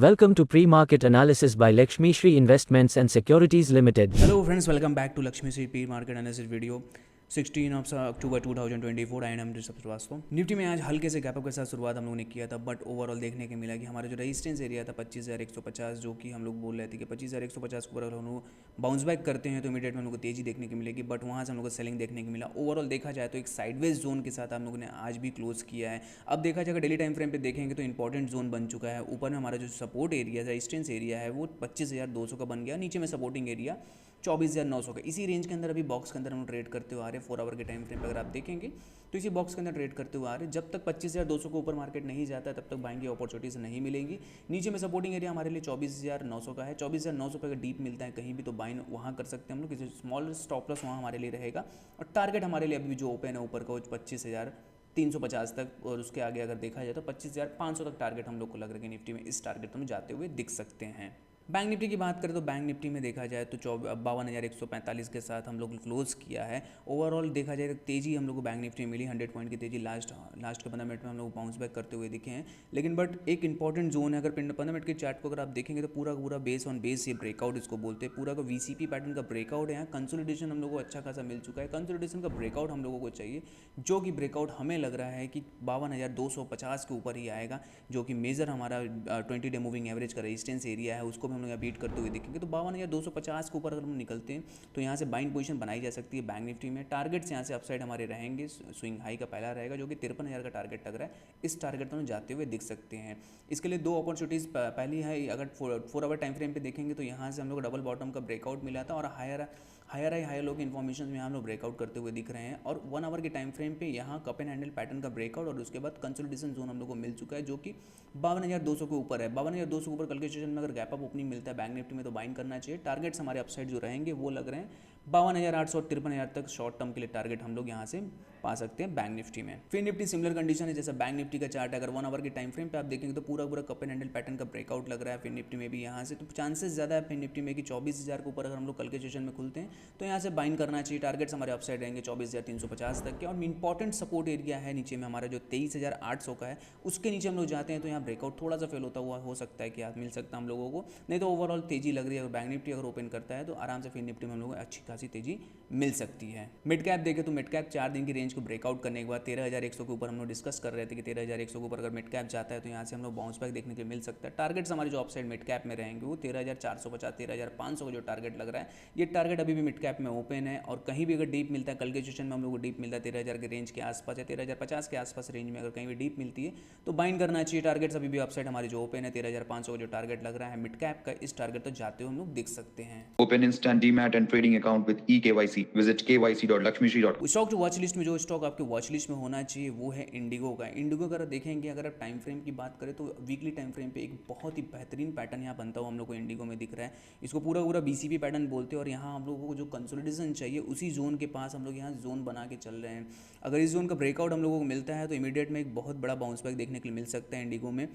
Welcome to Pre-Market Analysis by Lakshmi Shri Investments and Securities Limited. Hello friends, welcome back to Lakshmi Shri Pre-Market Analysis video 16 of October 2024 and हम Rishabh Srivastava. Nifty में आज हल्के से gap up के साथ शुरुआत हम लोगों ने किया था, बट ओवरऑल देखने को मिला कि हमारा जो रेजिस्टेंस एरिया था 25,150, जो कि हम लोग बोल रहे थे कि 25,150 को अगर हम लोग बाउंस बैक करते हैं तो इमीडिएट में हम लोग को तेजी देखने को मिलेगी, बट वहाँ से हम लोग को सेलिंग देखने को मिला। ओवरऑल देखा जाए तो एक साइडवेज जोन के साथ हम लोगों ने आज भी क्लोज किया है। अब देखा जाएगा डेली टाइम फ्रेम पे देखेंगे तो इंपॉर्टेंट जोन बन चुका है। ऊपर में हमारा जो सपोर्ट एरिया रेजिस्टेंस एरिया है वो 25,200 का बन गया, नीचे में सपोर्टिंग एरिया 24,900 का। इसी रेंज के अंदर अभी बॉक्स के अंदर हम ट्रेड करते हुए आ रहे हैं। 4 आवर के टाइम फ्रेम पर अगर आप देखेंगे तो इसी बॉक्स के अंदर ट्रेड करते हुए आ रहे हैं। जब तक 25,200 के ऊपर मार्केट नहीं जाता है तब तक बाइंग की अपॉर्चुनिटीज नहीं मिलेंगी। नीचे में सपोर्टिंग एरिया हमारे लिए 24,900 का है। 24,900 पे अगर डीप मिलता है कहीं भी तो बाइंग वहाँ कर सकते हैं हम लोग। किसी स्मॉल स्टॉप लॉस वहाँ हमारे लिए रहेगा। और टारगेट हमारे लिए अभी जो ओपन है ऊपर का 25,350 तक, और उसके आगे अगर देखा जाए तो 25,500 तक टारगेट हम लोग को लग रहा है कि निफ्टी में इस टारगेट में जाते हुए दिख सकते हैं। बैंक निफ्टी की बात करें तो बैंक निफ्टी में देखा जाए तो 52,145 के साथ हम लोग क्लोज किया है। ओवरऑल देखा जाए तो तेजी हम लोग को बैंक निफ्टी में मिली। 100 पॉइंट की तेजी लास्ट के 15 मिनट में हम लोग बाउंस बैक करते हुए दिखे हैं। लेकिन बट एक इंपॉर्टेंट जोन है, अगर 15 मिनट के चार्ट को अगर आप देखेंगे तो पूरा बेस ऑन बेस ये ब्रेकआउट इसको बोलते हैं। पूरा का वीसीपी पैटर्न का ब्रेकआउट है। यहाँ कंसोलिडेशन हम लोग को अच्छा खासा मिल चुका है। कंसोलिडेशन का ब्रेकआउट हम लोगों को चाहिए, जो कि ब्रेकआउट हमें लग रहा है कि 52,250 के ऊपर ही आएगा, जो कि मेजर हमारा 20 डे मूविंग एवरेज का रेजिस्टेंस एरिया है, उसको भी हम लोग बीट करते हुए देखेंगे। तो 52,250 के ऊपर अगर हम निकलते हैं तो यहाँ से बाइंग पोजीशन बनाई जा सकती है बैंक निफ्टी में। टारगेट्स यहाँ से अपसाइड हमारे रहेंगे। स्विंग हाई का पहला रहेगा जो कि 53,000 का टारगेट लग रहा है। इस टारगेट पर हम जाते हुए दिख सकते हैं। इसके लिए दो अपॉर्चुनिटीज़ पहली है, अगर 4 आवर टाइम फ्रेम पे देखेंगे तो यहाँ से हम लोग डबल बॉटम का ब्रेकआउट मिला था और हायर लो की इन्फॉर्मेशन में हम लोग ब्रेकआउट करते हुए दिख रहे हैं। और 1 आवर के टाइम फ्रेम पे यहाँ कप एंड हैंडल पैटर्न का ब्रेकआउट और उसके बाद कंसोलिडेशन जोन हम लोग को मिल चुका है, जो कि 52,200 के ऊपर है। 52,200 के ऊपर कल के सेशन में अगर गैप अप ओपनिंग मिलता है बैंक निफ्टी में तो बाइंग करना चाहिए। टारगेट्स हमारे अपसाइड जो रहेंगे वो लग रहे हैं 52,800 और 53,000 तक शॉर्ट टर्म के लिए टारगेट हम लोग यहाँ से पा सकते हैं बैंक निफ्टी में। फिर निफ्टी सिमिलर कंडीशन है जैसा बैंक निफ्टी का चार्ट है। अगर 1 आवर के टाइम फ्रेम पे आप देखेंगे तो पूरा कप एंड हैंडल पैटर्न का ब्रेकआउट लग रहा है फिर निफ्टी में भी यहाँ से। तो चांसेस ज़्यादा है फिर निफ्टी में कि 24,000 के ऊपर अगर हम लोग कल के सेशन में खुलते हैं तो यहाँ से बाइंग करना चाहिए। टारगेट्स हमारे अपसाइड रहेंगे 24,350 तक के। और इंपॉर्टेंट सपोर्ट एरिया है नीचे में हमारा जो 23,800 का है, उसके नीचे हम लोग जाते हैं तो यहाँ ब्रेकआउट थोड़ा सा फेल होता हुआ हो सकता है कि मिल सकता है हम लोगों को। नहीं तो ओवरऑल तेजी लग रही है। अगर बैंक निफ्टी अगर ओपन करता है तो आराम से फिर निफ्टी में हम लोगों को अच्छी खासी तेजी मिल सकती है। मिड कैप देखें तो मिड कैप 4 दिन की रेंज को ब्रेकआउट करने के बाद 13,100 के ऊपर हम लोग डिस्कस कर रहे थे कि 13,100 के ऊपर अगर मिड कैप जाता है तो यहाँ से हम लोग बाउंस बैक देखने को मिल सकता है। टारगेट्स हमारे जो अपसाइड मिड कैप में रहेंगे वो 13,450 13,500 का जो टारगेट लग रहा है, ये टारगेट अभी भी मिड कैप में ओपन है। और कहीं भी अगर डीप मिलता है, कल के सेशन में हम लोग को डीप मिलता है 13,000 के रेंज के आसपास या 13,050 के आसपास रेंज में अगर कहीं भी डीप मिलती है तो बाइंड करना चाहिए। टारगेट्स अभी भी अपसाइड हमारे जो ओपन है 13,500 का जो टारगेट लग रहा है मिड कैप का, इस टारगेट तक जाते हुए हम लोग दिख सकते हैं। Open instant Demat and trading account with eKYC. Visit kyc.lakshmishri.com. Stock जो वॉच लिस्ट में जो स्टॉक आपके वॉच लिस्ट में होना चाहिए वो है इंडिगो का। इंडिगो अगर देखेंगे, अगर आप टाइम फ्रेम की बात करें तो वीकली टाइम फ्रेम पे एक बहुत ही बेहतरीन पैटर्न यहाँ बनता हुआ हम लोग को इंडिगो में दिख रहा है। इसको पूरा बीसीपी पैटर्न बोलते हैं। और यहाँ हम लोगों को जो कंसोलिडेशन चाहिए उसी जोन के पास हम लोग यहाँ जोन बना के चल रहे हैं। अगर इस जोन का ब्रेकआउट हम लोगों को मिलता है तो इमीडिएट में एक बहुत बड़ा बाउंस बैक देखने के लिए मिल सकता है इंडिगो में।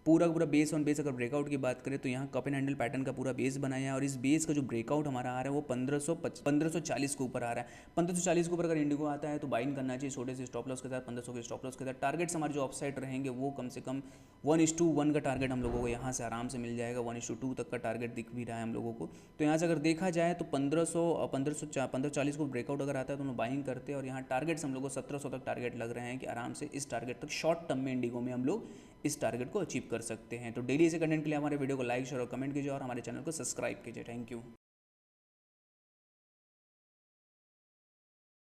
पूरा बेस ऑन बेस अगर ब्रेकआउट की बात करें तो यहाँ कप एंड हैंडल पैटर्न का पूरा बेस बनाया है। और इस बेस का जो ब्रेकआउट हमारा आ रहा है वो 1540 के ऊपर आ रहा है। 1540 के ऊपर अगर इंडिगो आता है तो बाइंग करना चाहिए छोटे से स्टॉप लॉस के साथ, 1500 के स्टॉप लॉस के साथ। टारगेट्स हमारे जो ऑफसाइड रहेंगे वो कम से कम 1:1 का टारगेट हम लोगों को यहाँ से आराम से मिल जाएगा। 1:2 तक का टारगेट दिख भी रहा है हम लोगों को। तो यहाँ से अगर देखा जाए तो 1540 को ब्रेकआउट अगर आता है तो हम बाइंग करते हैं। और यहाँ टारगेट्स हम लोग को 1700 तक टारगेट लग रहे हैं कि आराम से इस टारगेट तक शॉर्ट टर्म में इंडिगो में हम लोग इस टारगेट को अचीव कर सकते हैं। तो डेली ऐसे कंटेंट के लिए हमारे वीडियो को लाइक शेयर और कमेंट कीजिए और हमारे चैनल को सब्सक्राइब कीजिए। Thank you.